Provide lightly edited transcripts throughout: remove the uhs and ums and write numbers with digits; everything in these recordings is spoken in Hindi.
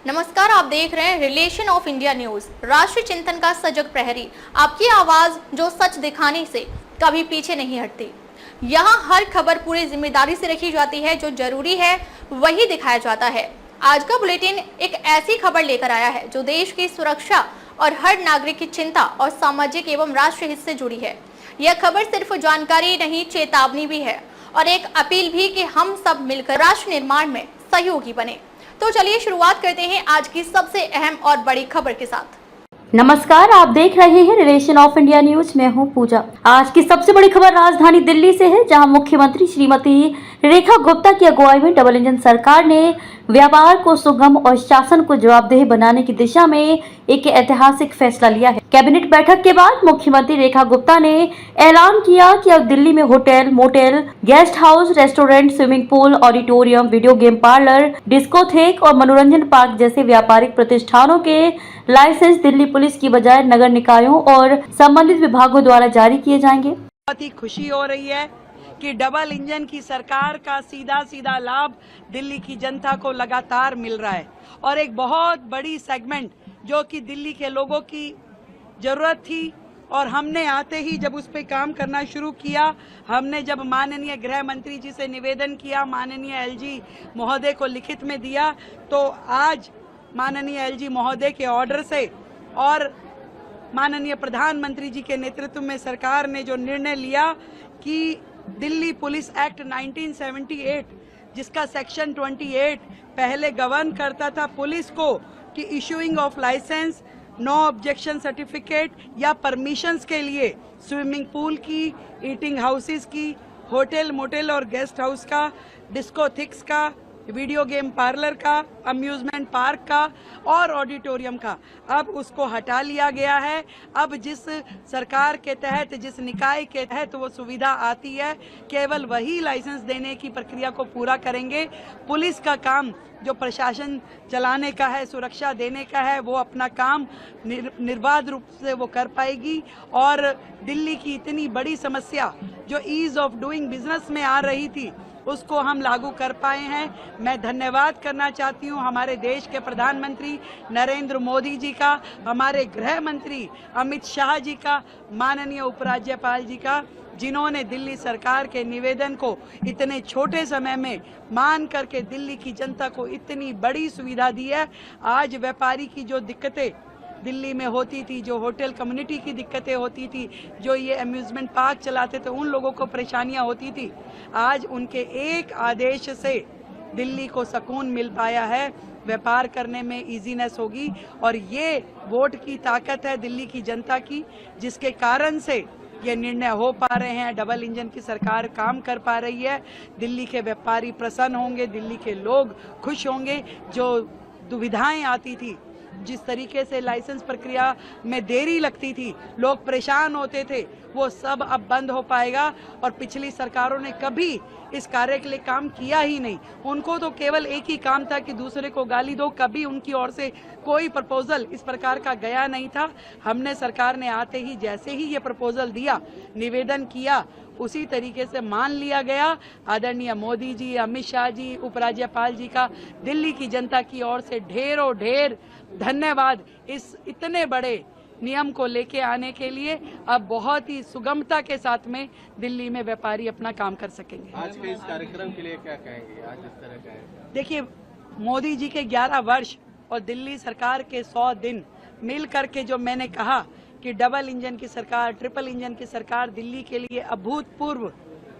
नमस्कार, आप देख रहे हैं रिलेशन ऑफ इंडिया न्यूज, राष्ट्रीय चिंतन का सजग प्रहरी। आपकी आवाज जो सच दिखाने से कभी पीछे नहीं हटती। यहाँ हर खबर पूरी जिम्मेदारी से रखी जाती है, जो जरूरी है वही दिखाया जाता है। आज का बुलेटिन एक ऐसी खबर लेकर आया है जो देश की सुरक्षा और हर नागरिक की चिंता और सामाजिक एवं राष्ट्रीय हित से जुड़ी है। यह खबर सिर्फ जानकारी नहीं, चेतावनी भी है और एक अपील भी कि हम सब मिलकर राष्ट्र निर्माण में सहयोगी बने। तो चलिए शुरुआत करते हैं आज की सबसे अहम और बड़ी खबर के साथ। नमस्कार, आप देख रहे हैं रिलेशन ऑफ इंडिया न्यूज। मैं हूं पूजा। आज की सबसे बड़ी खबर राजधानी दिल्ली से है, जहां मुख्यमंत्री श्रीमती रेखा गुप्ता की अगुवाई में डबल इंजन सरकार ने व्यापार को सुगम और शासन को जवाबदेह बनाने की दिशा में एक ऐतिहासिक फैसला लिया है। कैबिनेट बैठक के बाद मुख्यमंत्री रेखा गुप्ता ने ऐलान किया कि अब दिल्ली में hotel, motel, guest house, restaurant, swimming pool, auditorium, video game parlour, discotheque और मनोरंजन पार्क जैसे व्यापारिक प्रतिष्ठानों के लाइसेंस दिल्ली पुलिस की बजाय नगर निकायों और संबंधित विभागों द्वारा जारी किए जाएंगे। बहुत ही खुशी हो रही है कि डबल इंजन की सरकार का सीधा सीधा लाभ दिल्ली की जनता को लगातार मिल रहा है और एक बहुत बड़ी सेगमेंट जो कि दिल्ली के लोगों की जरूरत थी और हमने आते ही जब उस पर काम करना शुरू किया, हमने जब माननीय गृह मंत्री जी से निवेदन किया, माननीय एलजी महोदय को लिखित में दिया, तो आज माननीय एलजी महोदय के ऑर्डर से और माननीय प्रधानमंत्री जी के नेतृत्व में सरकार ने जो निर्णय लिया कि दिल्ली पुलिस एक्ट 1978, जिसका सेक्शन 28 पहले गवर्न करता था पुलिस को कि issuing of license, no objection certificate या परमिशंस के लिए स्विमिंग पूल की, ईटिंग हाउसेस की, होटल, मोटेल और गेस्ट हाउस का, डिस्कोथिक्स का, वीडियो गेम पार्लर का, अम्यूजमेंट पार्क का और ऑडिटोरियम का, अब उसको हटा लिया गया है। अब जिस सरकार के तहत, जिस निकाय के तहत वो सुविधा आती है, केवल वही लाइसेंस देने की प्रक्रिया को पूरा करेंगे। पुलिस का काम जो प्रशासन चलाने का है, सुरक्षा देने का है, वो अपना काम निर्बाध रूप से वो कर पाएगी और दिल्ली की इतनी बड़ी समस्या जो ईज ऑफ डूइंग बिजनेस में आ रही थी, उसको हम लागू कर पाए हैं। मैं धन्यवाद करना चाहती हूँ हमारे देश के प्रधानमंत्री नरेंद्र मोदी जी का, हमारे गृह मंत्री अमित शाह जी का, माननीय उपराज्यपाल जी का, जिन्होंने दिल्ली सरकार के निवेदन को इतने छोटे समय में मान करके दिल्ली की जनता को इतनी बड़ी सुविधा दी है। आज व्यापारी की जो दिक्कतें दिल्ली में होती थी, जो होटल कम्युनिटी की दिक्कतें होती थी, जो ये अम्यूजमेंट पार्क चलाते थे, उन लोगों को परेशानियां होती थी, आज उनके एक आदेश से दिल्ली को सुकून मिल पाया है। व्यापार करने में इजीनेस होगी और ये वोट की ताकत है दिल्ली की जनता की, जिसके कारण से ये निर्णय हो पा रहे हैं। डबल इंजन की सरकार काम कर पा रही है। दिल्ली के व्यापारी प्रसन्न होंगे, दिल्ली के लोग खुश होंगे। जो दुविधाएं आती थी, जिस तरीके से लाइसेंस प्रक्रिया में देरी लगती थी, लोग परेशान होते थे, वो सब अब बंद हो पाएगा। और पिछली सरकारों ने कभी इस कार्य के लिए काम किया ही नहीं। उनको तो केवल एक ही काम था कि दूसरे को गाली दो। कभी उनकी ओर से कोई प्रपोजल इस प्रकार का गया नहीं था। हमने, सरकार ने आते ही जैसे ही ये प्रपोजल दिया, निवेदन किया, उसी तरीके से मान लिया गया। आदरणीय मोदी जी, अमित शाह जी, उपराज्यपाल जी का दिल्ली की जनता की ओर से ढेरों ढेर धन्यवाद इस इतने बड़े नियम को लेके आने के लिए। अब बहुत ही सुगमता के साथ में दिल्ली में व्यापारी अपना काम कर सकेंगे। आज के इस कार्यक्रम के लिए क्या कहेंगे? आज इस तरह का है, देखिए, मोदी जी के 11 वर्ष और दिल्ली सरकार के 100 दिन मिल करके जो मैंने कहा कि डबल इंजन की सरकार, ट्रिपल इंजन की सरकार दिल्ली के लिए अभूतपूर्व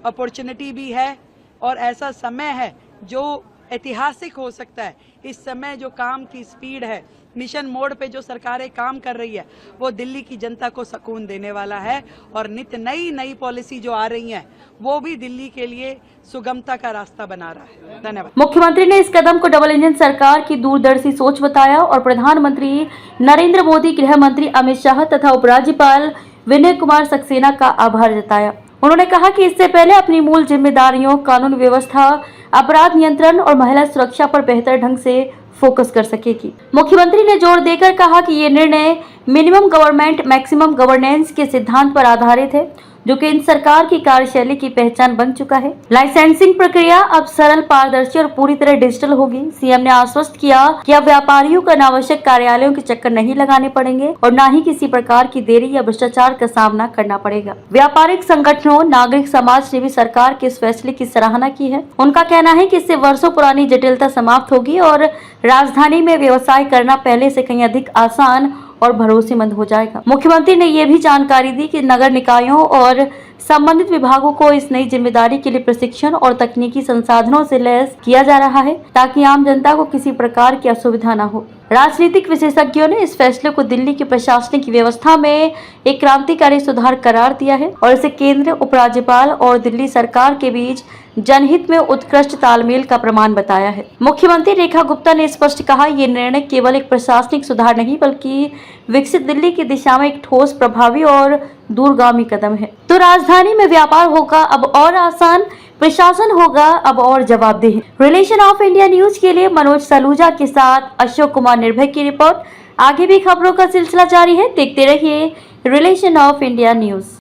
अपॉर्चुनिटी भी है और ऐसा समय है जो ऐतिहासिक हो सकता है। इस समय जो काम की स्पीड है, मिशन मोड पे जो सरकारें काम कर रही है, वो दिल्ली की जनता को सुकून देने वाला है और नित नई पॉलिसी जो आ रही है, वो भी दिल्ली के लिए सुगमता का रास्ता बना रहा है। धन्यवाद। मुख्यमंत्री ने इस कदम को डबल इंजन सरकार की दूरदर्शी सोच बताया और प्रधानमंत्री नरेंद्र मोदी, गृह मंत्री अमित शाह तथा उपराज्यपाल विनय कुमार सक्सेना का आभार जताया। उन्होंने कहा कि इससे पहले अपनी मूल जिम्मेदारियों, कानून व्यवस्था, अपराध नियंत्रण और महिला सुरक्षा पर बेहतर ढंग से फोकस कर सकेगी। मुख्यमंत्री ने जोर देकर कहा कि ये निर्णय मिनिमम गवर्नमेंट मैक्सिमम गवर्नेंस के सिद्धांत पर आधारित है। जो केंद्र सरकार की कार्यशैली की पहचान बन चुका है। लाइसेंसिंग प्रक्रिया अब सरल, पारदर्शी और पूरी तरह डिजिटल होगी। सीएम ने आश्वस्त किया कि अब व्यापारियों को अनावश्यक कार्यालयों के चक्कर नहीं लगाने पड़ेंगे और न ही किसी प्रकार की देरी या भ्रष्टाचार का सामना करना पड़ेगा। व्यापारिक संगठनों, नागरिक समाज ने भी सरकार के इस फैसले की सराहना की है। उनका कहना है कि इससे वर्षों पुरानी जटिलता समाप्त होगी और राजधानी में व्यवसाय करना पहले से कहीं अधिक आसान और भरोसेमंद हो जाएगा। मुख्यमंत्री ने ये भी जानकारी दी कि नगर निकायों और संबंधित विभागों को इस नई जिम्मेदारी के लिए प्रशिक्षण और तकनीकी संसाधनों से लैस किया जा रहा है ताकि आम जनता को किसी प्रकार की असुविधा न हो। राजनीतिक विशेषज्ञों ने इस फैसले को दिल्ली की प्रशासनिक व्यवस्था में एक क्रांतिकारी सुधार करार दिया है और इसे केंद्र, उपराज्यपाल और दिल्ली सरकार के बीच जनहित में उत्कृष्ट तालमेल का प्रमाण बताया है। मुख्यमंत्री रेखा गुप्ता ने स्पष्ट कहा, ये निर्णय केवल एक प्रशासनिक सुधार नहीं बल्कि विकसित दिल्ली की दिशा में एक ठोस, प्रभावी और दूरगामी कदम है। तो राजधानी में व्यापार होगा अब और आसान, प्रशासन होगा अब और जवाबदेह। रिलेशन ऑफ इंडिया न्यूज के लिए मनोज सलूजा के साथ अशोक कुमार निर्भय की रिपोर्ट। आगे भी खबरों का सिलसिला जारी है, देखते रहिए रिलेशन ऑफ इंडिया न्यूज।